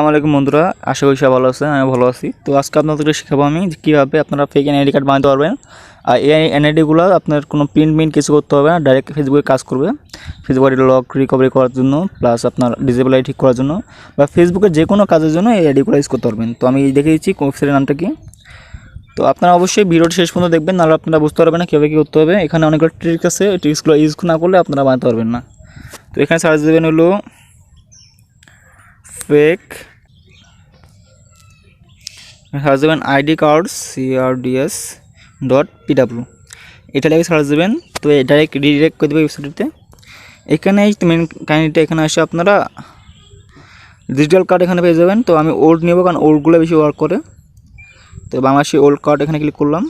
আসসালামু আলাইকুম বন্ধুরা, আশা করি সবাই ভালো আছেন। আমি ভালো আছি। তো আজকে আপনাদেরকে শেখাবো আমি যে কীভাবে আপনারা ফেক এনআইডি কার্ড বানাতে পারবেন। আর এই এনআইডিগুলো আপনার কোনো প্রিন্ট কিছু করতে হবে না, ডাইরেক্ট ফেসবুকে কাজ করবে। ফেসবুক আইডি লক রিকভারি করার জন্য, প্লাস আপনার ডিসেবল আইডি ঠিক করার জন্য, বা ফেসবুকের যে কোনো কাজের জন্য এই আইডিগুলো ইউজ করতে পারবেন। তো আমি দেখে দিচ্ছি ওয়েবসাইটের নামটা কি। তো আপনারা অবশ্যই ভিডিওটি শেষ পর্যন্ত দেখবেন, নাহলে আপনারা বুঝতে পারবেন না কীভাবে কী করতে হবে। এখানে অনেকগুলো ট্রিক্স আছে, এই ট্রিক্সগুলো ইউজ না করলে আপনারা বানাতে পারবেন না। তো এখানে সার্চ দেবেন হলো ফেক, সার্চ দেবেন আইডি কার্ডস CRDS.pw, এটা লিখে সার্চ দেবেন। তো ডাইরেক্ট রিডিরেক্ট করে দেবে ওয়েবসাইটে। এখানে মেন কাহিনিটা, এখানে আসে আপনারা ডিজিটাল কার্ড এখানে পেয়ে যাবেন। তো আমি ওল্ড নেব, কারণ ওল্ডগুলো বেশি ওয়ার্ক করে। তো বাংলাদেশি ওল্ড কার্ড এখানে ক্লিক করলাম।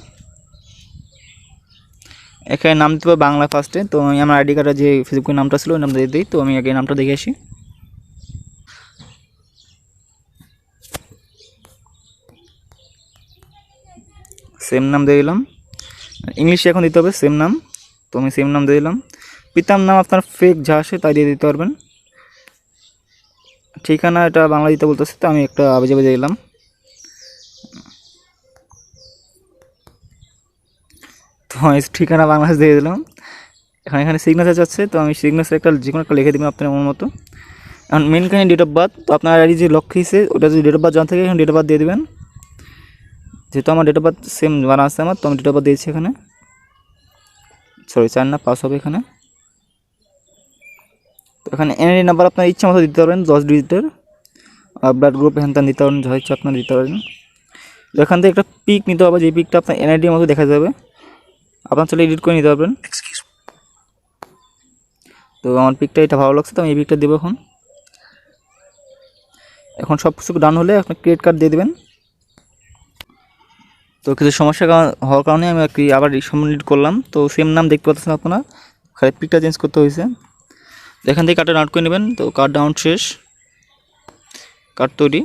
এখানে নাম দিতে হবে বাংলা ফার্স্টে। তো আমি আমার আইডি কার্ডের যে ফেসবুকের নামটা ছিল ওই নাম দিয়ে দিই। তো আমি আগে নামটা দেখে আসি। সেম নাম দিয়ে দিলাম। ইংলিশে এখন দিতে হবে সেম নাম। তো আমি সেম নাম দিয়ে দিলাম। পিতার নাম আপনার ফেক যা আসে তাই দিয়ে দিতে পারবেন। ঠিকানা এটা বাংলা দিতে বলতেছে, তো আমি একটা আবেজাবে দিয়ে দিলাম। তো আমি ঠিকানা বাংলাদেশ দিয়ে দিলাম। এখানে সিগনেচার যাচ্ছে, তো আমি সিগনেচার একটা যে কোনো একটা লিখে দেবেন আপনার মন মতো। এখন মেন কাহিনী ডেট অফ বার্থ। তো আপনার আইডি যে লক হিসে ওটা যদি ডেট অফ বার্থ জানা থাকে, এখানে ডেট অফ বার্থ দিয়ে দেবেন। যেহেতু আমার ডেট অফ বার্থ সেম বানা আছে আমার, তো আমি ডেট অফ বার্থ দিয়েছি এখানে। সরি 4 না 5 হবে এখানে। তো এখানে এনআইডি নাম্বার আপনার ইচ্ছা মতো দিতে পারবেন, 10 ডিজিটের। আর ব্লাড গ্রুপ এখান থেকে দিতে পারেন, যা ইচ্ছা আপনার দিতে পারেন। তো এখান থেকে একটা পিক নিতে হবে, যে পিকটা আপনার এনআইডির মতো দেখা যাবে। আপনার চলে এডিট করে নিতে পারবেন। তো আমার পিকটা এটা ভালো লাগছে, তো আমি এই পিকটা দেবো। এখন সব কিছু ডান হলে আপনি ক্রেডিট কার্ড দিয়ে দেবেন। তো কিছু সমস্যা হওয়ার কারণে আমি আর কি আবার সম্মিলিত করলাম। তো সেম নাম দেখতে পাচ্ছেন আপনারা, খালি পিকটা চেঞ্জ করতে হয়েছে। এখান থেকে কার্ডটা ডাউনলোড করে নেবেন। তো কার্ড ডাউন শেষ, কার্ড তৈরি।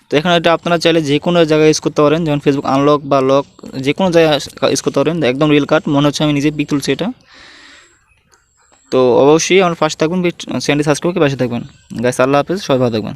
তো এখানে এটা আপনারা চাইলে যে কোনো জায়গায় ইউজ করতে পারেন, যেমন ফেসবুক আনলক বা লক, যে কোনো জায়গায় ইউজ করতে পারেন। একদম রিয়েল কার্ড মনে হচ্ছে, আমি নিজে পিক তুলছি এটা। তো অবশ্যই আমার পাশে থাকবেন, চ্যানেলটি সাবস্ক্রাইব করে পাশে থাকবেন। গাইস, আল্লাহ হাফেজ, সবাই ভালো থাকবেন।